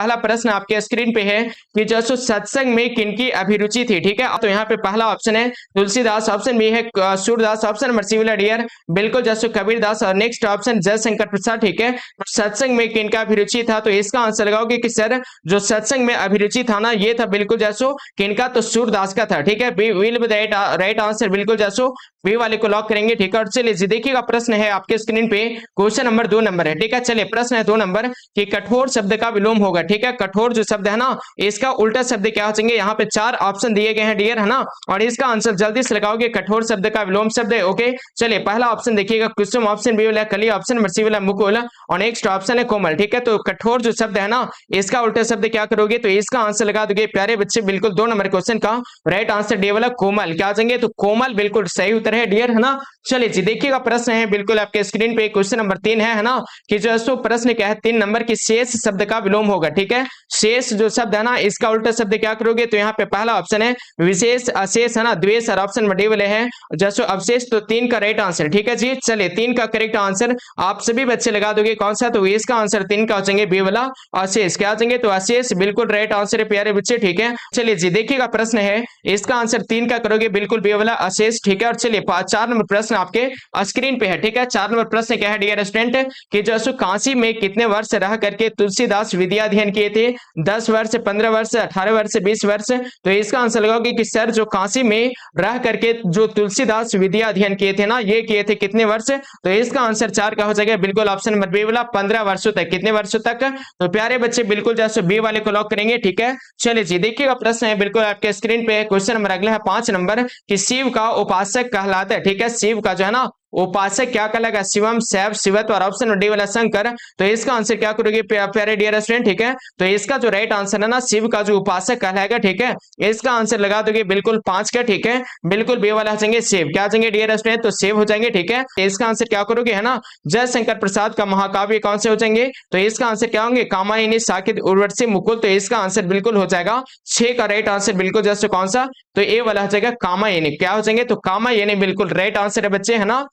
पहला प्रश्न आपके स्क्रीन पे है कि जो सत्संग में किनकी अभिरुचि थी। ठीक है, तो यहाँ पे पहला ऑप्शन है तुलसीदास, ऑप्शन बी है सूरदास, ऑप्शन नंबर सी वाला डियर बिल्कुल जैसे कबीरदास, और नेक्स्ट ऑप्शन जयशंकर प्रसाद। ठीक है, तो सत्संग में किनका अभिरुचि था, तो इसका आंसर लगाओगे कि सर जो सत्संग में अभिरुचि था ना, ये था बिल्कुल जैसो किनका, तो सूरदास का था। ठीक है, B will be right answer, बिल्कुल जैसो बी वाले को लॉक करेंगे। ठीक है, और चलिए जी देखिएगा प्रश्न है आपके स्क्रीन पे, क्वेश्चन नंबर 2 नंबर है। ठीक है, चलिए प्रश्न है 2 नंबर कि कठोर शब्द का विलोम होगा। ठीक है, कठोर जो शब्द है ना, इसका उल्टा शब्द क्या हो जाएंगे। यहाँ पे 4 ऑप्शन दिए गए हैं डियर, है ना, और इसका आंसर जल्दी से लगाओगे। कठोर शब्द का विलोम शब्द है। ओके, चलिए पहला ऑप्शन देखिएगा कुसुम, ऑप्शन बी वाला कली, ऑप्शन नंबर सी वाला मुकुल, और नेक्स्ट ऑप्शन है कोमल। ठीक है, तो कठोर जो शब्द है ना, इसका उल्टा शब्द क्या करोगे, तो इसका आंसर लगा दोगे प्यारे बच्चे, बिल्कुल 2 नंबर क्वेश्चन का राइट आंसर डी वाला कोमल। क्या आ जाएंगे, तो कोमल बिल्कुल सही उत्तर है डियर, है ना। चलिए जी देखिएगा प्रश्न है बिल्कुल आपके स्क्रीन पे, क्वेश्चन नंबर 3 है ना, कि जो सो प्रश्न क्या है 3 नंबर की शेष शब्द का विलोम होगा। ठीक है, शेष जो शब्द है ना, इसका उल्टा शब्द क्या करोगे, तो यहाँ पे पहला ऑप्शन है विशेष, अशेष, है ना, द्वेष, और ऑप्शन बड़े वाले हैं जैसो अवशेष, तो 3 का राइट आंसर। ठीक है जी, चलिए 3 का करेक्ट आंसर आप सभी बच्चे लगा दोगे कौन सा, तो इसका आंसर 3 का हो जाएंगे बी वाला अशेष। क्या जाएंगे, तो अशेष बिल्कुल राइट आंसर है प्यारे बच्चे। ठीक है, चलिए जी देखिएगा प्रश्न है, इसका आंसर 3 का करोगे बिल्कुल बी वाला अशेष। ठीक है, और चलिए 4 नंबर प्रश्न आपके स्क्रीन पे है। ठीक है, 4 नंबर प्रश्न क्या है डियर स्टूडेंट, कि जो काशी में कितने वर्ष रह करके तुलसीदास विद्या अध्ययन किए थे, 10 वर्ष, 15 वर्ष, 18 वर्ष, 20 वर्ष, तो इसका आंसर लगाओगे कि सर जो काशी में रह करके जो तुलसीदास विद्या अध्ययन किए थे ना, ये किए थे कितने वर्ष, तो इसका आंसर 4 का हो जाएगा बिल्कुल ऑप्शन नंबर बी वाला 15 वर्षों तक। कितने वर्षों तक, तो प्यारे बच्चे बिल्कुल जैसे बी वाले को लॉक करेंगे। ठीक है, चलिए जी देखिएगा प्रश्न है बिल्कुल आपके स्क्रीन पे, क्वेश्चन नंबर अगला है 5 नंबर, कि शिव का उपासक कहलाता है। ठीक है, शिव का जो है ना उपासक क्या कहलाएगा, शिवम, शैव, शिवत्व, और ऑप्शन डी वाला शंकर, तो इसका आंसर क्या करोगे प्यारे डियर स्टूडेंट। ठीक है, तो इसका जो राइट आंसर है ना, शिव का जो उपासक कहलाएगा। ठीक है, इसका आंसर लगा दोगे बिल्कुल 5 का। ठीक है, बिल्कुल बी वाला हो जाएंगे शिव। क्या जाएंगे डियर स्टूडेंट, तो शिव हो जाएंगे। ठीक है, इसका आंसर क्या करोगे, है ना, जयशंकर प्रसाद का महाकाव्य कौन से हो जाएंगे, तो इसका आंसर क्या होंगे, कामायनी, साकित, उर्वशी, मुकुल, तो इसका आंसर बिल्कुल हो जाएगा 6 का राइट आंसर बिल्कुल जैसे कौन सा, तो ए वाला हो जाएगा कामायनी। क्या हो जाएंगे, तो कामायनी बिल्कुल राइट आंसर है बच्चे, है ना।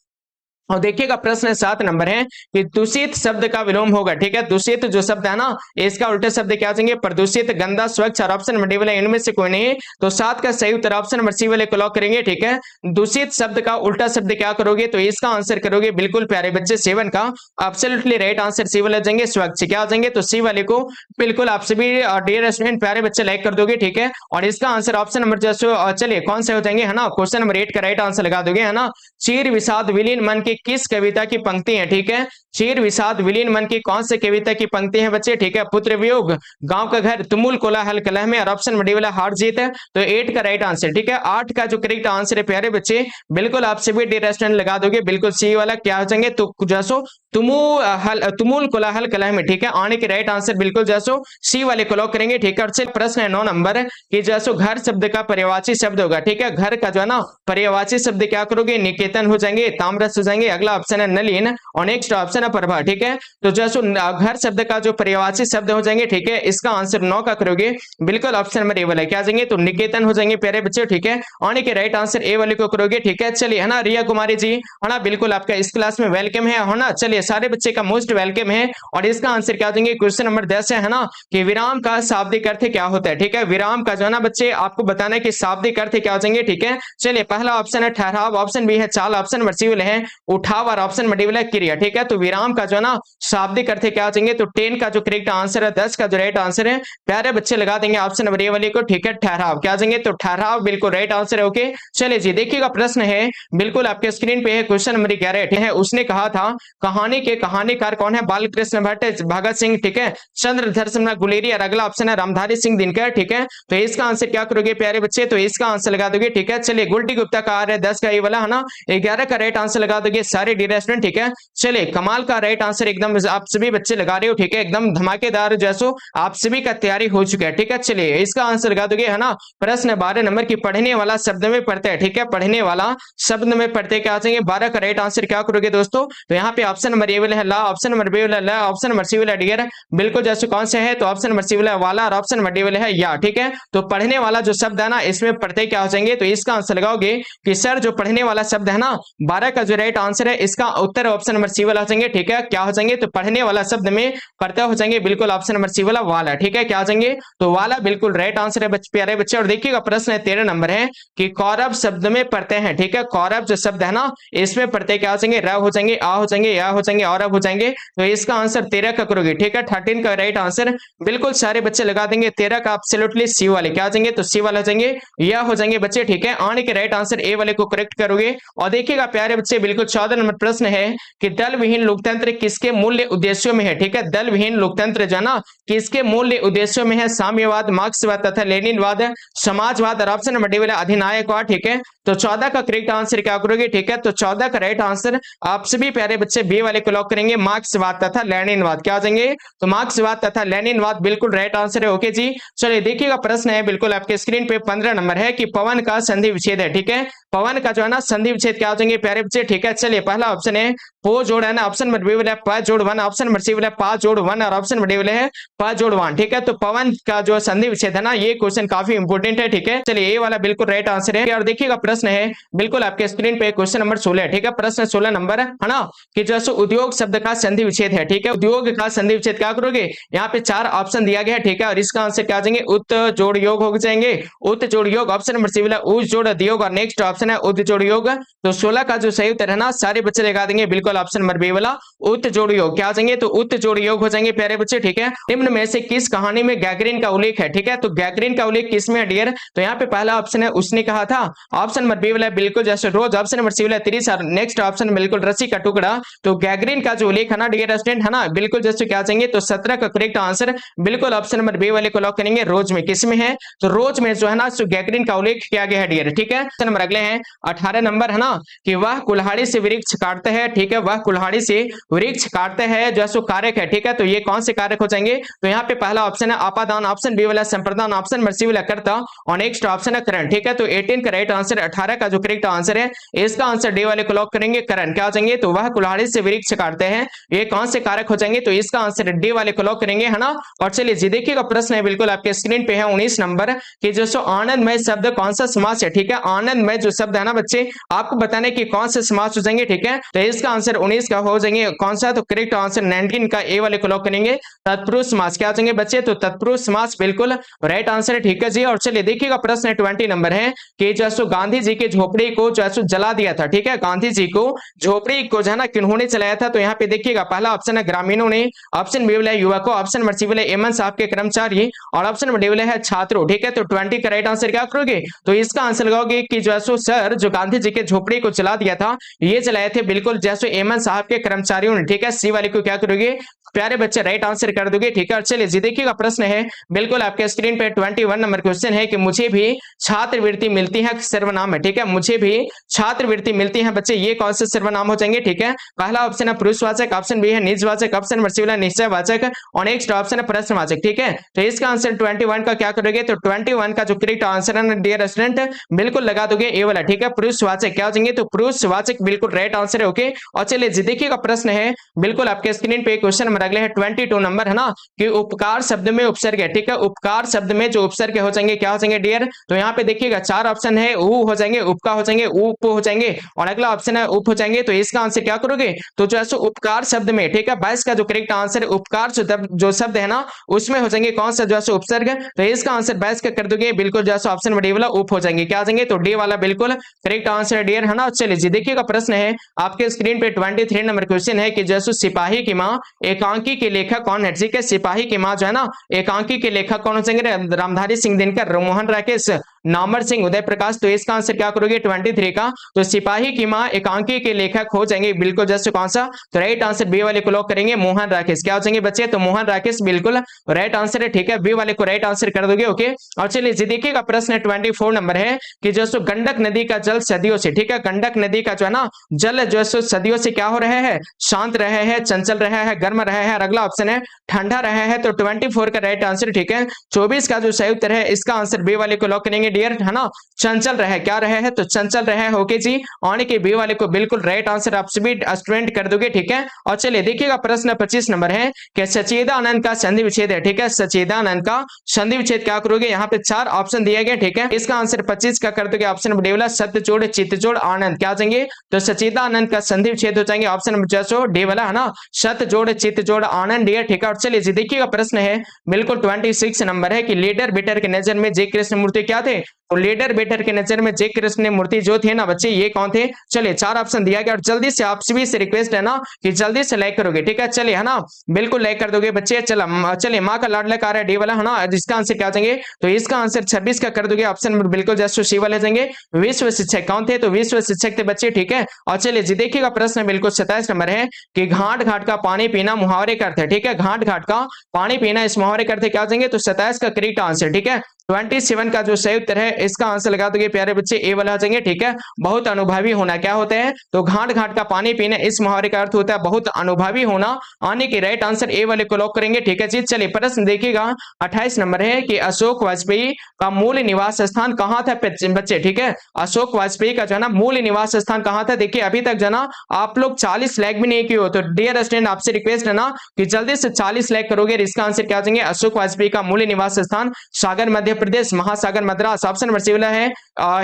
और देखिएगा प्रश्न 7 नंबर है कि दूषित शब्द का विलोम होगा। ठीक है, दूषित जो शब्द है ना, इसका उल्टा शब्द क्या जाएंगे, प्रदूषित, गंदा, स्वच्छ, और ऑप्शन नंबर डी वाला इनमें से कोई नहीं, तो 7 का सही उत्तर ऑप्शन नंबर सी वाले को लॉक करेंगे। ठीक है, दूषित शब्द का उल्टा शब्द क्या करोगे, तो इसका आंसर करोगे बिल्कुल प्यारे बच्चे 7 का एब्सोल्युटली राइट आंसर सी वाले जाएंगे स्वच्छ। क्या जाएंगे, तो सी वाले को बिल्कुल आप सभी डियर स्टूडेंट प्यारे बच्चे लाइक कर दोगे। ठीक है, और इसका आंसर ऑप्शन नंबर जैसे चलिए कौन से हो जाएंगे, है ना, क्वेश्चन नंबर 8 का राइट आंसर लगा दोगे, है ना। चीर विषाद विलीन मन की किस कविता की पंक्ति है। ठीक है, चीर विषाद विलीन मन की कौन से कविता की पंक्ति है बच्चे। ठीक है, पुत्र वियोग, गांव का घर, तुमुल कोलाहल कलह में, और ऑप्शन बड़ी वाला हार जीत है, तो 8 का राइट आंसर। ठीक है, 8 का जो करेक्ट आंसर है प्यारे बच्चे, बिल्कुल आप सभी डियर लगा दोगे बिल्कुल सी वाला। क्या हो जाएंगे, तो जैसो तुमुल कोलाहल कलह में। ठीक है, आने के राइट आंसर बिल्कुल जैसो सी वाले को लॉक करेंगे। ठीक है, और प्रश्न है 9 नंबर कि जैसो घर शब्द का पर्यायवाची शब्द होगा। ठीक है, घर का जो है ना पर्यायवाची शब्द क्या करोगे, निकेतन हो जाएंगे, ताम्रस हो जाएंगे, अगला ऑप्शन है नलिन, और नेक्स्ट ऑप्शन है प्रभा। ठीक है, तो जैसो घर शब्द का जो पर्यायवाची शब्द हो जाएंगे। ठीक है, इसका आंसर 9 का करोगे बिल्कुल ऑप्शन नंबर ए वाला। क्या जाएंगे, तो निकेतन हो जाएंगे प्यारे बच्चे। ठीक है, आने के राइट आंसर ए वाले को करोगे। ठीक है, चलिए, है ना, रिया कुमारी जी, है ना, बिल्कुल आपका इस क्लास में वेलकम है ना। चलिए सारे बच्चे का मोस्ट वेलकम है, और इसका आंसर क्या देंगे, क्वेश्चन नंबर 10 है ना, कि विराम का शाब्दिक अर्थ क्या होता है। ठीक है, विराम का जो है ना बच्चे आपको बताना है कि शाब्दिक अर्थ क्या हो जाएंगे। ठीक है, चलिए पहला ऑप्शन है ठहराव, ऑप्शन बी है चाल, ऑप्शन नंबर सी वाले है उठाव, और ऑप्शन नंबर डी वाला क्रिया। ठीक है, तो विराम का जो है ना शाब्दिक अर्थ क्या हो जाएंगे, तो 10 का जो करेक्ट आंसर है, 10 का जो राइट आंसर है प्यारे बच्चे लगा देंगे ऑप्शन नंबर ए वाले को। ठीक है, ठहराव। क्या जाएंगे, तो ठहराव बिल्कुल राइट आंसर है। ओके, चलिए जी देखिएगा प्रश्न है बिल्कुल आपके स्क्रीन पे है, क्वेश्चन नंबर 11 है, उसने कहा था कहानी के कहानीकार कौन है, बालकृष्ण भट्ट, भगत सिंह, ठीक है, चंद्रधर सिंह गुलेरी, और अगला ऑप्शन है रामधारी सिंह दिनकर। ठीक है, तो इसका आंसर क्या करोगे प्यारे बच्चे, तो इसका आंसर लगा दोगे। ठीक है, चलिए गुलटी गुप्ता का आ रहा है 10 का ये वाला, है ना, 11 का राइट आंसर लगा दोगे सारे डियर स्टूडेंट। ठीक है, चलिए कमाल का राइट आंसर एकदम आप सभी बच्चे लगा रहे हो। ठीक है, एकदम धमाकेदार जैसो आप सभी का तैयारी हो चुका है। ठीक है, चलिए इसका आंसर लगा दोगे, है ना। प्रश्न 12 नंबर की पढ़ने वाला शब्द में पढ़ते हैं। ठीक है, पढ़ने वाला शब्द में पढ़ते क्या आ जाएंगे, 12 का राइट आंसर क्या करोगे दोस्तों, तो यहाँ पे ऑप्शन नंबर ए वाला है ला, ऑप्शन नंबर बी वाला ला, ऑप्शन नंबर सी वाला डियर बिल्कुल जैसे कौन से है, तो ऑप्शन नंबर सी वाला वाला, और ऑप्शन नंबर डी वाला है या। ठीक है, तो पढ़ने वाला जो शब्द है ना, इसमें पढ़ते क्या हो जाएंगे, तो इसका आंसर लगाओगे कि सर जो पढ़ने वाला शब्द है ना, 12 का जो राइट आंसर आंसर है इसका उत्तर ऑप्शन नंबर सी वाला हो जाएंगे, ठीक है। क्या हो जाएंगे तो पढ़ने वाला शब्द में पढ़ते हो जाएंगे बिल्कुल ऑप्शन नंबर सी वाला वाला, ठीक है। क्या हो जाएंगे तो वाला बिल्कुल राइट आंसर है प्यारे बच्चे। और देखिएगा प्रश्न है 13 नंबर है कि कौरव शब्द में पढ़ते हैं, ठीक है। कौरव जो शब्द है ना इसमें पढ़ते क्या हो जाएंगे, र हो जाएंगे, आ हो जाएंगे, या हो जाएंगे, और अब हो जाएंगे। तो इसका आंसर 13 का करोगे, ठीक है। 13 का राइट आंसर बिल्कुल सारे बच्चे लगा देंगे 13 का एब्सोल्युटली सी वाले। क्या हो जाएंगे तो सी वाला हो जाएंगे, या हो जाएंगे बच्चे, ठीक है। आने के राइट आंसर ए वाले को करेक्ट करोगे। और देखिएगा प्यारे बच्चे बिल्कुल 14 नंबर प्रश्न है कि दल विहीन लोकतंत्र किसके मूल्य उद्देश्यों में है, ठीक है। दल विहीन लोकतंत्र जो ना किसके मूल्य उद्देश्यों में है, साम्यवाद, मार्क्सवाद तथा लेनिनवाद, समाजवाद और ऑप्शन नंबर डी वाला अधिनायकवाद, ठीक है। तो 14 का करेक्ट आंसर क्या करोगे, ठीक है। तो 14 का राइट आंसर आप सभी प्यारे बच्चे बी वाले को लॉक करेंगे, मार्क्सवाद तथा लेनिनवाद। क्या आ जाएंगे तो मार्क्सवाद तथा लेनिनवाद बिल्कुल राइट आंसर है, ओके जी। चलिए देखिएगा प्रश्न है बिल्कुल आपके स्क्रीन पे 15 नंबर है कि पवन का संधि विच्छेद है, ठीक है। पवन का जो है ना संधि विच्छेद क्या हो जाएंगे प्यारे बच्चे, ठीक है। चलिए पहला ऑप्शन है पो जोड़ है ना, ऑप्शन नंबर बी वाला प जोड़ 1, ऑप्शन नंबर सी वाला पा जोड़ 1 और ऑप्शन नंबर डी वाला है प जोड़ 1, ठीक है। तो पवन का जो संधि विच्छेद है ना ये क्वेश्चन काफी इंपोर्टेंट है, ठीक है। चलिए ए वाला बिल्कुल राइट आंसर है। और देखिएगा प्रश्न है बिल्कुल आपके स्क्रीन पे क्वेश्चन नंबर 16, ठीक है। प्रश्न 16 नंबर है ना कि जैसे उद्योग शब्द का संधि विच्छेद है, ठीक है। उद्योग का संधि विच्छेद क्या करोगे, यहाँ पे 4 ऑप्शन दिया गया है, ठीक है। और इसका आंसर क्या आ जाएंगे, उत जोड़ योग हो जाएंगे, उत जोड़ योग, ऑप्शन नंबर सी वाला उस जोड़ योग और नेक्स्ट ऑप्शन है उत जोड़ योग। तो 16 का जो सही उत्तर है ना सारे बच्चे लगा देंगे बिल्कुल ऑप्शन नंबर बी वाला उत जोड़ योग। क्या आ जाएंगे तो उत जोड़ योग हो जाएंगे प्यारे बच्चे, ठीक है। निम्न में से किस कहानी में गैगरीन का उल्लेख है, ठीक है। तो गैगरीन का उल्लेख किसमें है डियर, तो यहाँ पे पहला ऑप्शन है उसने कहा था, ऑप्शन नंबर बी वाला बिल्कुल जैसे रोज, ऑप्शन नंबर सी वाला 30 और नेक्स्ट ऑप्शन बिल्कुल रस्सी का टुकड़ा। तो गैगरीन का जो उल्लेख है ना डियर स्टूडेंट है ना बिल्कुल जैसे क्या जाएंगे तो 17 का करेक्ट आंसर बिल्कुल ऑप्शन नंबर बी वाले को लॉक करेंगे। रोज में किस में है तो रोज में जो है ना गैगरीन का उल्लेख किया गया है डियर, ठीक है। नंबर अगले हैं 18 नंबर है ना कि वह कुल्हाड़ी से वृक्ष काटते हैं, ठीक है। वह कुल्हाड़ी से वृक्ष काटते हैं जो सो कारक है, ठीक है। तो ये कौन से कारक हो जाएंगे तो यहाँ पे पहला ऑप्शन है आपादान, ऑप्शन बी वाला संप्रदान, ऑप्शन नंबर सी वाला कर्ता और नेक्स्ट ऑप्शन है करण, ठीक है। तो 18 का राइट आंसर 18 का जो करेक्ट आंसर है इसका आंसर डी वाले को लॉक करेंगे करण। क्या हो जाएंगे तो वह कुल्हाड़ी से वृक्ष काटते हैं, ये कौन से कारक हो जाएंगे तो इसका आंसर डी वाले को लॉक करेंगे, है ना। और चलिए जी देखिएगा प्रश्न है बिल्कुल आपके स्क्रीन पे है 19 नंबर कि जो सो आनंदमय शब्द कौन सा समास है, ठीक है। आनंदमय जो शब्द है ना बच्चे आपको बताने की कौन से समास हो जाएंगे, ठीक है। तो इसका आंसर 19 का हो जाएंगे कौन सा तो करेक्ट आंसर 19 का ए वाले को लॉक करेंगे तत्पुरुष समास। क्या हो जाएंगे बच्चे तो तत्पुरुष समास बिल्कुल राइट आंसर है, ठीक है जी। और चलिए देखिएगा प्रश्न 20 नंबर है कि जो सो गांधी जी के झोपड़ी को जो सो जला दिया था, ठीक है। गांधी जी को झोपड़ी को जो है ना किन्होंने चलाया था तो यहाँ पे देखिएगा पहला ऑप्शन है ग्रामीणों ने, ऑप्शन बी वाला है युवकों, ऑप्शन नंबर सी वाला एमएन साहब के कर्मचारी और ऑप्शन नंबर डी वाला है छात्रों, ठीक है। तो 20 का राइट आंसर क्या करोगे तो इसका आंसर लगाओगे कि जो सो सर जो गांधी जी के झोपड़ी को जला दिया था ये चलाए थे बिल्कुल जैसे एमएन साहब के कर्मचारियों ने, ठीक है। सी वाले को क्या करोगे प्यारे बच्चे राइट आंसर कर दोगे, ठीक है। चलिए जी देखिएगा प्रश्न है बिल्कुल आपके स्क्रीन पे 21 नंबर क्वेश्चन है कि मुझे भी छात्रवृत्ति मिलती है सर्वनाम है, ठीक है। मुझे भी छात्रवृत्ति मिलती है बच्चे ये कौन से सर्वनाम हो जाएंगे, ठीक है। पहला ऑप्शन है पुरुषवाचक, ऑप्शन बी है निजवाचक, ऑप्शन नंबर सी वाला निश्चयवाचक और नेक्स्ट ऑप्शन है प्रश्नवाचक, ठीक है। तो इसका आंसर 21 का क्या करोगे तो 21 का जो करेक्ट आंसर है डियर स्टूडेंट बिल्कुल लगा दोगे ए वाला, ठीक है। पुरुषवाचक क्या हो जाएंगे तो पुरुषवाचक बिल्कुल राइट आंसर है, ओके। और चलिए जी देखिएगा प्रश्न है बिल्कुल आपके स्क्रीन पे क्वेश्चन अगले है 22 नंबर है ना कि उपकार शब्द में उपसर्ग है, ठीक है। उपकार शब्द में जो उपसर्ग हो जाएंगे क्या हो जाएंगे डियर तो यहाँ पे देखिएगा 4 ऑप्शन है उ हो जाएंगे, उपका हो जाएंगे, उप हो जाएंगे और अगला ऑप्शन है उप हो जाएंगे। तो इसका आंसर क्या करोगे तो जो है उपकार शब्द में, ठीक है। 22 का जो करेक्ट आंसर है उपकार जो शब्द है ना उसमें हो जाएंगे कौन सा जो है उपसर्ग। तो इसका आंसर 22 का कर दोगे बिल्कुल जो है ऑप्शन डी वाला उप हो जाएंगे। क्या आ जाएंगे तो डी वाला बिल्कुल करेक्ट आंसर डियर है ना। चलिए जी देखिएगा प्रश्न है आपके स्क्रीन पे 23 नंबर क्वेश्चन है कि जैसे सिपाही की माँ एकांकी के लेखक कौन है, ठीक है। सिपाही की माँ जो है ना एकांकी के लेखक कौन हो जाएंगे रामधारी सिंह दिनकर, मोहन राकेश, नामर सिंह, उदय प्रकाश। तो इसका आंसर क्या करोगे 23 का तो सिपाही की माँ एकांकी के लेखक हो जाएंगे बिल्कुल जैसे कौन सा तो राइट आंसर बी वाले को लॉक करेंगे मोहन राकेश। क्या हो जाएंगे बच्चे तो मोहन राकेश बिल्कुल राइट आंसर है, ठीक है। बी वाले को राइट आंसर कर दोगे, ओके। और चलिए जी देखिएगा प्रश्न 24 नंबर है कि जो गंडक नदी का जल सदियों से, ठीक है। गंडक नदी का जो है ना जल जो सदियों से क्या हो रहा है शांत रहे हैं, चंचल रहा है, गर्म रहा है। अगला ऑप्शन है ठंडा रहा है। तो 24 का राइट आंसर, ठीक है। 24 का जो सही उत्तर है इसका आंसर बी वाले को लॉक करेंगे जाएंगे डियर, है ना, चंचल रहे, क्या रहे है तो चंचल रहे, ओके जी। ऑन के बी वाले को बिल्कुल राइट आंसर आप सभी स्टूडेंट कर दोगे, ठीक है। और चलिए देखिएगा प्रश्न 25 नंबर है कि सचेदानंद का संधि विच्छेद है, ठीक है, सचेदानंद का संधि विच्छेद क्या करोगे, यहाँ पे 4 ऑप्शन दिए गए, ठीक है। इसका आंसर 25 का कर दोगे ऑप्शन नंबर डी वाला सत्य जोड़ चित्त जोड़ आनंद, क्या जाएंगे तो सचेदानंद का संधि विच्छेद हो जाएंगे ऑप्शन नंबर जो डी वाला, है ना, सत्य जोड़ चित्त जोड़ आनंद डियर, ठीक है। और चलिए जी देखिएगा प्रश्न है बिल्कुल 26 नंबर है कि लीडर बेटर के नजर में जे कृष्ण मूर्ति क्या थे, तो लीडर बेटर के नजर में जे कृष्ण मूर्ति जो थे ना बच्चे, ये कौन थे। चलिए 4 ऑप्शन दिया गया और जल्दी से आप सभी से रिक्वेस्ट है ना कि जल्दी से लाइक करोगे, ठीक है। चलिए, है ना, बिल्कुल लाइक कर दोगे बच्चे। चलिए माँ का लाडला कार्य डी वाला, है ना, इसका आंसर क्या जाएंगे तो इसका आंसर 26 का कर दोगे ऑप्शन बिल्कुल जस्ट सी वाले जाएंगे। विश्व शिक्षक कौन थे, तो विश्व शिक्षक थे बच्चे, ठीक है। और चलिए जी देखिएगा प्रश्न बिल्कुल 27 नंबर है कि घाट घाट का पानी पीना मुहावरे का अर्थ है, ठीक है, घाट घाट का पानी पीना इस मुहावरे का अर्थ क्या जाएंगे तो 27 का करेक्ट आंसर, ठीक है। 27 का जो सही उत्तर है इसका आंसर लगा दोगे प्यारे बच्चे ए वाला आ जाएंगे, ठीक है। बहुत अनुभवी होना क्या होता है तो घाट घाट का पानी पीना इस मुहावरे का अर्थ होता है बहुत अनुभवी होना, आने की राइट आंसर ए वाले को लॉक करेंगे, ठीक है जी। चलिए प्रश्न देखिएगा 28 नंबर है कि अशोक वाजपेयी का मूल निवास स्थान कहाँ था बच्चे, ठीक है। अशोक वाजपेयी का जो है ना मूल निवास स्थान कहाँ था, देखिए अभी तक जो है ना आप लोग 40 लाइक भी नहीं किए हो, तो डियर स्टूडेंट आपसे रिक्वेस्ट है ना कि जल्दी से 40 लाइक करोगे। इसका आंसर क्या जाएंगे अशोक वाजपेयी का मूल निवास स्थान सागर मध्य प्रदेश, महासागर मद्रास, ऑप्शन नंबर सी वाला है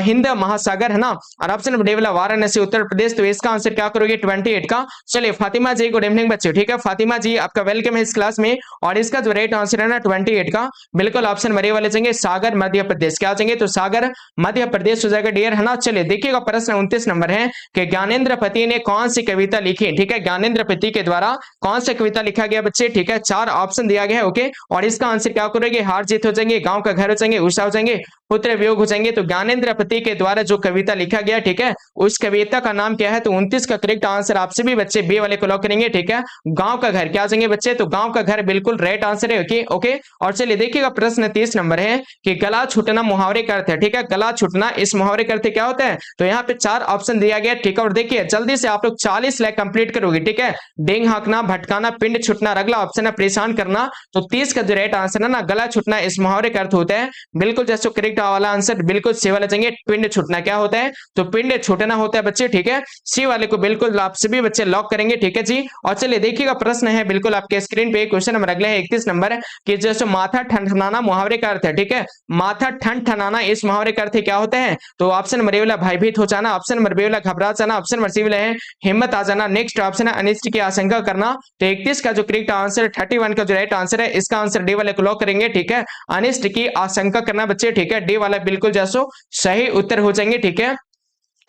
हिंद महासागर, है ना, और ऑप्शन नंबर डी वाला वाराणसी उत्तर प्रदेश, तो इसका आंसर क्या करोगे 28 का। चलिए फातिमा जी गुड इवनिंग बच्चे, ठीक है, फातिमा जी आपका वेलकम है इस क्लास में। और इसका जो राइट आंसर है ना 28 का बिल्कुल ऑप्शन नंबर ए वाले जाएंगे सागर मध्य प्रदेश, क्या जाएंगे तो सागर मध्य प्रदेश हो जाएगा डियर, है ना। चलिए देखिएगा प्रश्न 29 नंबर है कि ज्ञानेंद्र पति ने कौन सी कविता लिखी, ठीक है, ज्ञानेंद्र पति के द्वारा कौन सी कविता लिखा गया बच्चे, ठीक है। 4 ऑप्शन दिया गया है, ओके। और इसका आंसर क्या करोगे हार जीत हो जाएंगे, गांव का घर हो जाएंगे, उषा हो जाएंगे, पुत्र वियोग हो जाएंगे। तो ज्ञानेंद्र पति के द्वारा जो कविता लिखा गया, ठीक है, उस कविता का नाम क्या है तो 29 का करेक्ट आंसर आप सभी बच्चे बी वाले को लॉक करेंगे, ठीक है। गांव का घर क्या जाएंगे बच्चे तो गांव का घर बिल्कुल राइट आंसर है, ओके ओके। और चलिए देखिएगा प्रश्न 30 नंबर है कि गला छूटना मुहावरे का अर्थ है, ठीक है, गला छूटना इस मुहावरे का अर्थ क्या होता है तो यहाँ पे 4 ऑप्शन दिया गया, ठीक है। और देखिए जल्दी से आप लोग 40 लाइक कंप्लीट करोगे, ठीक है। डेंग हाँकना, भटकाना, पिंड छूटना, अगला ऑप्शन है परेशान करना, तो 30 का जो राइट आंसर है ना गला छूटना इस मुहावरे का अर्थ होता है बिल्कुल जैसे करेक्ट वाला आंसर बिल्कुल सी वाला चाहिए। पिंड छूटना क्या होता है तो पिंड छूटना होता है बच्चे, ठीक है। सी वाले को बिल्कुल आप सभी बच्चे लॉक करेंगे, ठीक है जी। और चलिए देखिएगा प्रश्न है बिल्कुल आपके स्क्रीन पे क्वेश्चन नंबर अगले है 31 नंबर कि जैसे माथा ठनठनाना मुहावरे का अर्थ है, ठीक है। माथा ठनठनाना इस मुहावरे का अर्थ क्या होता है तो ऑप्शन नंबर ए वाला भयभीत हो जाना, ऑप्शन नंबर बी वाला घबरा जाना, ऑप्शन नंबर सी वाला है हिम्मत आ जाना, नेक्स्ट ऑप्शन है अनिष्ट की आशंका करना। तो 31 का जो करेक्ट आंसर 31 का जो राइट आंसर है इसका आंसर डी वाले को लॉक करेंगे, ठीक है। अनिष्ट की आशंका करना बच्चे, ठीक है, डी वाला बिल्कुल जैसो सही उत्तर हो जाएंगे, ठीक है।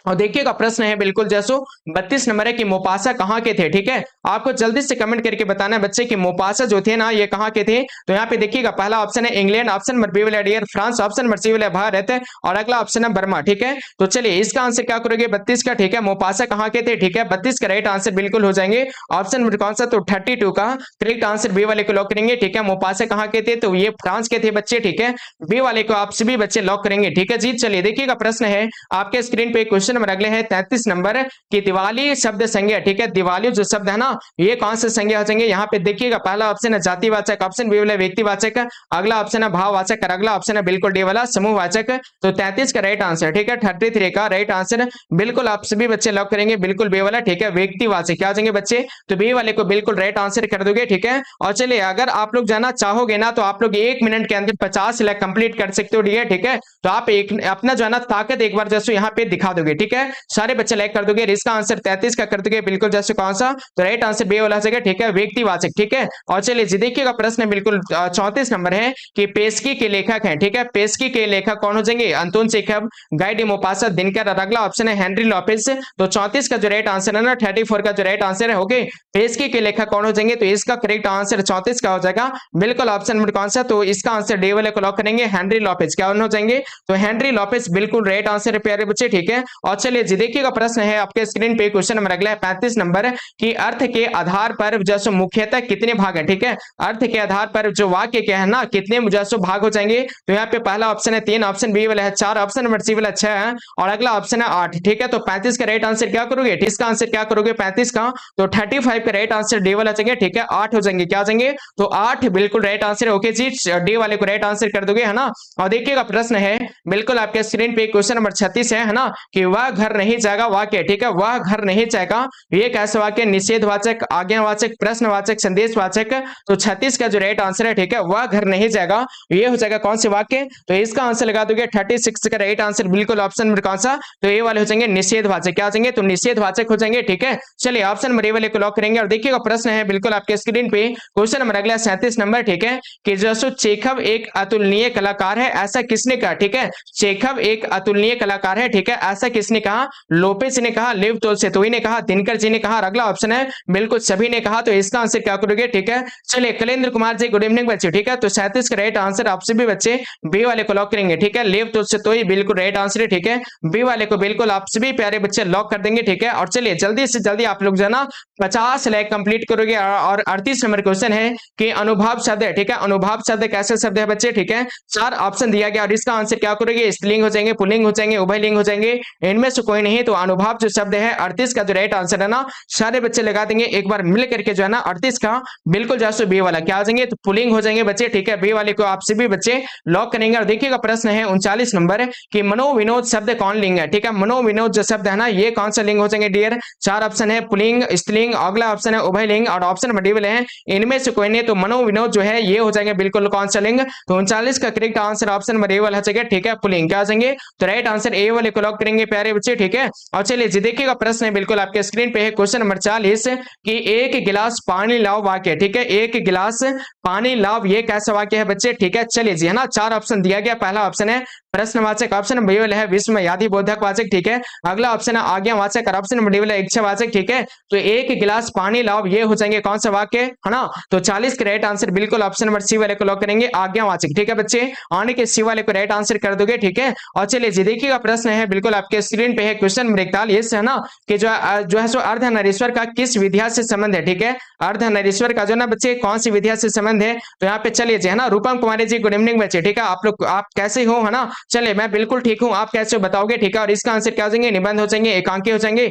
और देखिएगा प्रश्न है बिल्कुल जैसो 32 नंबर है कि मोपासा कहाँ के थे, ठीक है। आपको जल्दी से कमेंट करके बताना है बच्चे कि मोपासा जो थे ना ये कहाँ के थे। तो यहाँ पे देखिएगा पहला ऑप्शन है इंग्लैंड, ऑप्शन नंबर बी वाला dear France, option number C वाला भारत और अगला ऑप्शन है बर्मा, ठीक है। तो चलिए इसका आंसर क्या करोगे 32 का, ठीक है। मोपासा कहाँ के थे, ठीक है, 32 का राइट आंसर बिल्कुल हो जाएंगे ऑप्शन नंबर कौन सा तो 32 का करेक्ट आंसर बी वाले को लॉक करेंगे, ठीक है। मोपासा कहाँ के थे तो ये फ्रांस के थे बच्चे, ठीक है। बी वाले को आप सभी बच्चे लॉक करेंगे, ठीक है जी। चलिए देखिएगा प्रश्न है आपके स्क्रीन पे क्वेश्चन नंबर अगले है 33 नंबर की दिवाली शब्द संज्ञा, ठीक है। दिवाली जो शब्द है ना ये कौन से संज्ञा हो जाएंगे यहाँ पे देखिएगा पहला ऑप्शन है जातिवाचक, ऑप्शन बी वाला व्यक्तिवाचक, अगला ऑप्शन है भाववाचक और अगला ऑप्शन है बिल्कुल डी वाला समूहवाचक। तो 33 का राइट आंसर, ठीक है, 33 का राइट आंसर बिल्कुल आप सभी बच्चे लॉक करेंगे बिल्कुल बी वाला, ठीक है, व्यक्तिवाचक क्या हो जाएंगे बच्चे तो बी वाले को बिल्कुल राइट आंसर कर दोगे, ठीक है। और चलिए अगर आप लोग जाना चाहोगे ना तो आप लोग 1 मिनट के अंदर 50 लाख कंप्लीट कर सकते हो, ठीक है। तो आप एक अपना जो है ना ताकत एक बार जैसे यहाँ पे दिखा दोगे, ठीक है, सारे बच्चे लाइक कर दोगे। इसका आंसर 33 का कर दोगे बिल्कुल जैसे कौन सा तो राइट आंसर बी वाला जाएगा, ठीक है, व्यक्तिवाचक, ठीक है। और चलिए जी देखिएगा प्रश्न बिल्कुल 34 नंबर है कि पेशकी के लेखक हैं, ठीक है। पेशकी के लेखक कौन हो जाएंगे Anton Chekhov, Guy de Maupassant, Dinkar और अगला ऑप्शन है हेनरी लॉपेज। तो 34 का जो राइट आंसर है ना 34 का जो राइट आंसर है, ओके। पेशकी के लेखक कौन हो जाएंगे तो इसका करेक्ट आंसर 34 का हो जाएगा बिल्कुल ऑप्शन नंबर कौन सा तो इसका आंसर डी वाले को लॉक करेंगे हेनरी लॉपेज, क्या हो जाएंगे तो हेनरी लॉपेज बिल्कुल राइट आंसर है प्यारे बच्चे, ठीक है। और और चलिए जी देखिएगा प्रश्न है आपके स्क्रीन पे, क्वेश्चन नंबर अगला है 35 नंबर की अर्थ के आधार पर जो मुख्यतः कितने भाग है, ठीक है। अर्थ के आधार पर जो वाक्य क्या है ना, कितने जो भाग हो जाएंगे, तो यहाँ पे पहला ऑप्शन है 3, ऑप्शन बी वाला है 4, ऑप्शन नंबर सी वाला 6 है और अगला ऑप्शन है 8, ठीक है। तो 35 का राइट आंसर क्या करोगे, इसका आंसर क्या करोगे 35 का, तो 35 का राइट आंसर डी वाला चाहिए, ठीक है। 8 हो जाएंगे, क्या हो जाएंगे, तो 8 बिल्कुल राइट आंसर है। ओके जी, डी वाले को राइट आंसर कर दोगे, है ना। और देखिएगा प्रश्न है बिल्कुल आपके स्क्रीन पे, क्वेश्चन नंबर 36 है ना, कि वह घर नहीं जाएगा वाक्य, ठीक है। वह घर नहीं जाएगा ये कैसे वाक्य, निषेधवाचक, आज्ञावाचक, प्रश्नवाचक, संदेशवाचक। तो 36 का जो राइट आंसर है, ठीक है, वह घर नहीं जाएगा, ये हो जाएगा कौन से वाक्य, तो इसका आंसर लगा दोगे 36 का राइट आंसर बिल्कुल ऑप्शन नंबर कौन सा, तो ये वाले हो जाएंगे निषेधवाचक, क्या हो जाएंगे, तो निषेधवाचक हो जाएंगे, ठीक है। चलिए ऑप्शन नंबर ए वाले को लॉक करेंगे। और देखिएगा प्रश्न है बिल्कुल आपके स्क्रीन पे, क्वेश्चन नंबर अगला 37 नंबर, ठीक है, कि जसो चेखव एक अतुलनीय कलाकार है, ऐसा किसने कहा, ठीक है। चेखव एक अतुलनीय कलाकार है, ठीक है, ऐसा किसने कहा, लोपेज ने कहा, लेव तोल्स्टॉय ने कहा, दिनकर जी ने कहा, अगला ऑप्शन है बिल्कुल सभी ने कहा। तो इसका आंसर क्या करोगे, ठीक है। चलिए कलेंद्र कुमार जी, गुड इवनिंग बच्चे, ठीक है। तो 37 का राइट आंसर आप सभी बच्चे बी वाले को लॉक करेंगे, ठीक है। लेव तोल्स्टॉय बिल्कुल राइट आंसर है, ठीक है। बी वाले को बिल्कुल आप सभी प्यारे बच्चे लॉक कर देंगे, ठीक है। और चलिए जल्दी से जल्दी आप लोग जो है ना 50 लाइक कंप्लीट करोगे। और 38 नंबर क्वेश्चन है कि अनुभाव शब्द है, ठीक है। अनुभाव शब्द कैसे शब्द है बच्चे, ठीक है। 4 ऑप्शन दिया गया और इसका आंसर क्या करोगे, स्त्रीलिंग हो जाएंगे, पुल्लिंग हो जाएंगे, उभयलिंग हो जाएंगे, इनमें से कोई नहीं। तो अनुभाव जो शब्द है 38 का जो राइट आंसर है ना, सारे बच्चे लगा देंगे एक बार मिल करके जो है ना 38 का बिल्कुल जो बी वाला क्या हो जाएंगे, तो पुल्लिंग हो जाएंगे बच्चे, ठीक है। बी वाले को आप सभी बच्चे लॉक करेंगे। और देखिएगा प्रश्न है 39 नंबर कि मनोविनोद शब्द कौन लिंग है, ठीक है। मनोविनोद जो शब्द है ना, ये कौन सा लिंग हो जाएंगे डियर, 4 ऑप्शन है, पुल्लिंग, स्त्रीलिंग, अगला ऑप्शन है उभयलिंग और ऑप्शन नंबर डी वाले हैं इनमें से कोई नहीं। तो मनोविनोद जो है ये हो जाएंगे बिल्कुल कौन सा लिंग, तो 39 का correct answer option number A वाला हो जाएगा, ठीक है, पुल्लिंग, क्या हो जाएंगे, तो राइट आंसर ए वाले को लॉक करेंगे प्यारे बच्चे, ठीक है। और चलिए जी देखिएगा प्रश्न है बिल्कुल आपके स्क्रीन पे है, क्वेश्चन नंबर 40 कि एक गिलास पानी लाओ वाक्य, ठीक है। एक गिलास पानी लाओ ये कैसा वाक्य है बच्चे, ठीक है। चलिए जी है ना, 4 ऑप्शन दिया गया, पहला ऑप्शन है प्रश्नवाचक, ऑप्शन नंबर बी है विस्मय यादि बोधक वाचक, ठीक है। अगला ऑप्शन है आज्ञावाचक और ऑप्शन नंबर डी है इच्छावाचक, ठीक है। तो एक गिलास पानी लाओ ये हो जाएंगे कौन सा वाक्य, है ना। तो 40 का राइट आंसर बिल्कुल ऑप्शन नंबर सी वाले को लॉक करेंगे, आज्ञावाचक, ठीक है बच्चे। आने के सी वाले को राइट आंसर कर दोगे, ठीक है। और चलिए जी देखिएगा प्रश्न है बिल्कुल आपके स्क्रीन पे है, क्वेश्चन नंबर 41 है ना, कि जो है सो अर्धनारीश्वर का किस विद्या से संबंध है, ठीक है। अर्धनारीश्वर का जो ना बच्चे कौन सी विद्या से संबंध है, तो यहाँ पे चलिए जी है ना, रूपम कुमारी जी गुड इवनिंग बच्चे, ठीक है। आप लोग आप कैसे हो, है ना। चलिए मैं बिल्कुल ठीक हूं, आप कैसे हो बताओगे, ठीक है। और इसका आंसर क्या हो जाएंगे, निबंध हो जाएंगे, एकांकी हो जाएंगे,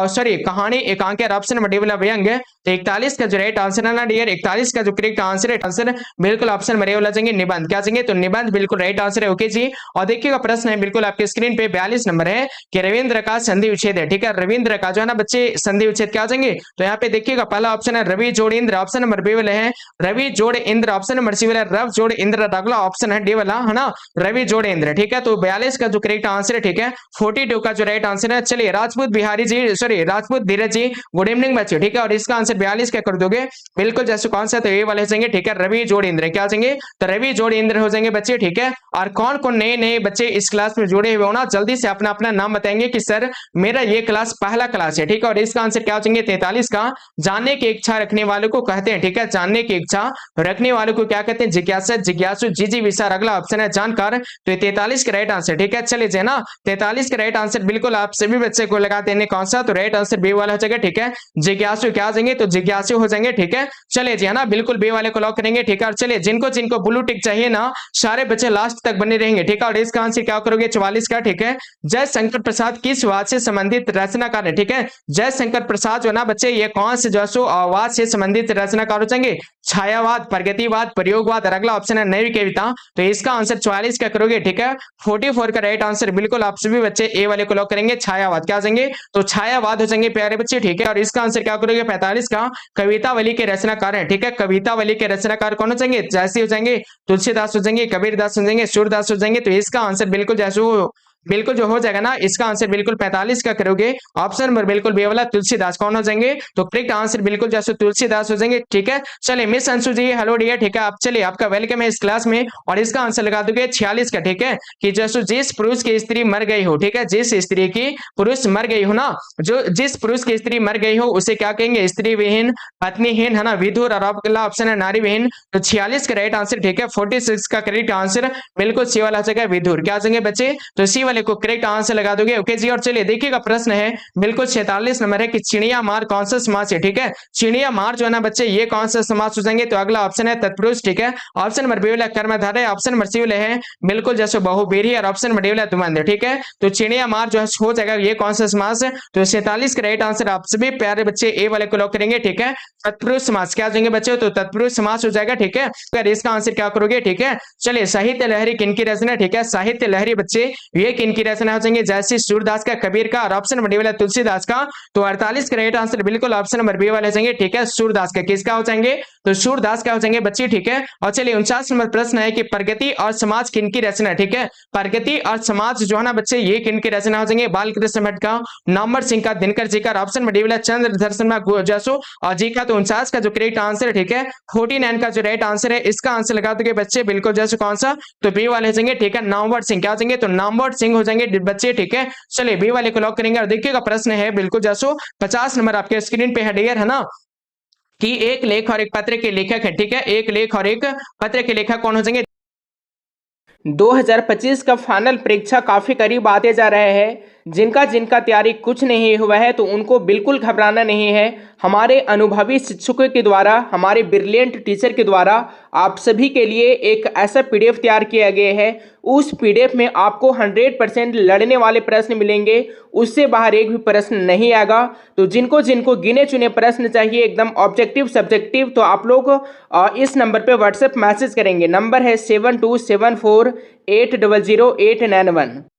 सॉरी कहानी, एकांकी और ऑप्शन नंबर डी वाला व्यंग। तो 41 का जो राइट आंसर है ना डियर, 41 का जो करेक्ट आंसर है, आंसर बिल्कुल ऑप्शन नंबर ए वाला जाएंगे, निबंध, क्या जाएंगे, तो निबंध बिल्कुल राइट आंसर है। ओके जी। और देखिएगा प्रश्न है बिल्कुल आपके स्क्रीन पे 42 नंबर है कि रविंद्र का संधि विच्छेद है, ठीक है। रविंद्र का जो है ना बच्चे संधि विच्छेद क्या जाएंगे, तो यहाँ पे देखिएगा पहला ऑप्शन है रवि जोड़ इंद्र, ऑप्शन नंबर बी वाले है रवि जोड़ इंद्र, ऑप्शन नंबर सी वाला रव जोड़ इंद्र, अगला ऑप्शन है डी वाला, है ना, रवि जोड़ इंद्र, ठीक है। तो 42 का जो करेक्ट आंसर है, ठीक है। 42 का जो राइट आंसर है, चलिए राजपूत बिहारी जी, सॉरी राजपूत धीरज जी गुड इवनिंग बच्चे, ठीक है। और इसका आंसर 42 का कर दोगे बिल्कुल जैसे कौन सा, तो ये वाले हो जाएंगे, ठीक है, रवि जोड़ इंद्र, क्या जाएंगे, तो रवि जोड़ इंद्र हो जाएंगे बच्चे, ठीक है। और कौन कौन नए नए बच्चे इस क्लास में जुड़े हुए हो ना, जल्दी से अपना अपना नाम बताएंगे कि सर मेरा ये क्लास पहला क्लास है, ठीक है। और इसका आंसर क्या हो जाएंगे 43 का, जानने की इच्छा रखने वालों को कहते हैं, ठीक है। जानने की इच्छा रखने वालों को क्या कहते हैं, जिज्ञासा, जिज्ञासु, जिजी विचार, अगला ऑप्शन है जानकार। तो 43 का राइट आंसर, ठीक है। चलिए जी ना 43 का राइट आंसर बिल्कुल आप सभी बच्चे को लगा देने कौन सा, तो राइट आंसर बी वाला हो जाएगा, ठीक है। जिज्ञासु क्या जाएंगे, तो जिज्ञासु हो जाएंगे, ठीक है। चलिए जी है ना, बिल्कुल बी वाले को लॉक करेंगे, ठीक है। और चलिए जिनको जिनको ब्लू टिक चाहिए ना, सारे बच्चे लास्ट तक बने रहेंगे, ठीक है। और इसका आंसर क्या करोगे 44 का, ठीक है। जय शंकर प्रसाद किस वाद से संबंधित रचनाकार है, ठीक है। जय शंकर प्रसाद जो ना बच्चे ये कौन से जो आवाज से संबंधित रचनाकार हो जाएंगे, छायावाद, प्रगतिवाद, प्रयोगवाद, और अगला ऑप्शन है नई कविता। तो इसका आंसर 44 का करोगे, ठीक है। 44 का राइट आंसर बिल्कुल आप सभी बच्चे ए वाले को लॉक करेंगे, छायावाद, क्या जाएंगे, तो छायावाद हो जाएंगे प्यारे बच्चे, ठीक है। और इसका आंसर क्या करोगे 45 का, कवितावली के रचनाकार है, ठीक है। कवितावली के रचनाकार कौन हो जाएंगे, जैसे हो जाएंगे तुलसीदास हो जाएंगे, कबीरदास हो जाएंगे, सूरदास हो जाएंगे। तो इसका आंसर बिल्कुल जैसे बिल्कुल जो हो जाएगा ना, इसका आंसर बिल्कुल 45 का करोगे, ऑप्शन नंबर बिल्कुल बी वाला तुलसीदास कौन हो जाएंगे, तो करेक्ट आंसर बिल्कुल जैसे तुलसीदास हो जाएंगे, ठीक है। चलिए मिस अंशु जी हेलो डियर, ठीक है। आप चलिए आपका वेलकम है इस क्लास में। और इसका आंसर लगा दोगे 46 का, ठीक है, कि जैसे जिस पुरुष की स्त्री मर गई हो, ठीक है, जिस स्त्री की पुरुष मर गई हो ना, जो जिस पुरुष की स्त्री मर गई हो उसे क्या कहेंगे, स्त्री विहीन, पत्नीहीन, है ना, विधुर, और अगला ऑप्शन है नारी विहीन। तो 46 का राइट आंसर, ठीक है। 46 का करेक्ट आंसर बिल्कुल सी वाला हो जाएगा, विधुर, क्या जाएंगे बच्चे, तो सी वाले को करेक्ट आंसर लगा दोगे। ओके जी, और चलिए देखिएगा प्रश्न है बिल्कुल 46 नंबर है कि चिड़िया मार कौन सा समास है, ठीक है। चिड़िया मार जो है ना बच्चे ये कौन सा समास हो जाएंगे, तो अगला ऑप्शन है तत्पुरुष, ठीक है। ऑप्शन नंबर बी वाला कर्मधारय, ऑप्शन नंबर सी वाले है बिल्कुल जैसे बहुब्रीहि, और ऑप्शन नंबर डी वाला द्वंद्व, ठीक है। तो चिड़िया मार जो है हो जाएगा ये कौन सा समास है, तो 47 का राइट आंसर आप सभी प्यारे बच्चे ए वाले को लॉक करेंगे, ठीक है। तत्पुरुष समास क्या देंगे बच्चों, तो तत्पुरुष समास हो जाएगा, ठीक है। अगर इसका आंसर क्या करोगे, ठीक है। चलिए साहित्य लहरी किनकी रचना, ठीक है। साहित्य लहरी बच्चे ये किनकी रचना हो जाएंगे, जैसे सूरदास का, कबीर का, और ऑप्शन नंबर डी वाला तुलसीदास का। तो 48 का राइट आंसर बिल्कुल ऑप्शन नंबर बी वाले जाएंगे, ठीक है। सूरदास का, किसका हो जाएंगे, तो सूरदास का हो जाएंगे बच्चे, ठीक है। और चलिए 49 नंबर प्रश्न है कि प्रगति और समाज किनकी रचना, ठीक है। प्रगति और समाज जो है ना बच्चे ये किनकी रचना हो जाएंगे, बाल कृष्ण भट्ट का, नवंबर सिंह का, दिनकर जी का, ऑप्शन नंबर डी वाला चंद्रधर शर्मा जसो और जी का। तो 49 का जो करेक्ट आंसर है, ठीक है। 49 का जो राइट आंसर है इसका आंसर लगा दोगे बच्चे बिल्कुल जैसे कौन सा, तो बी वाले हो जाएंगे, ठीक है। नवंबर सिंह क्या हो जाएंगे, तो नवंबर सिंह हो जाएंगे बच्चे, ठीक है। चलिए बी वाले को लॉक करेंगे। और देखिएगा प्रश्न है बिल्कुल जैसो 50 नंबर आपके स्क्रीन पे है डियर, है ना, कि एक लेख और एक पत्र के लेखक है, ठीक है। एक लेख और एक पत्र के लेखक कौन हो जाएंगे। 2025 का फाइनल परीक्षा काफ़ी करीब आते जा रहे हैं। जिनका जिनका तैयारी कुछ नहीं हुआ है तो उनको बिल्कुल घबराना नहीं है। हमारे अनुभवी शिक्षकों के द्वारा, हमारे ब्रिलियंट टीचर के द्वारा आप सभी के लिए एक ऐसा पीडीएफ तैयार किया गया है। उस पीडीएफ में आपको 100% लड़ने वाले प्रश्न मिलेंगे, उससे बाहर एक भी प्रश्न नहीं आएगा। तो जिनको जिनको गिने चुने प्रश्न चाहिए एकदम ऑब्जेक्टिव सब्जेक्टिव, तो आप लोग इस नंबर पे व्हाट्सएप मैसेज करेंगे। नंबर है 7274800891।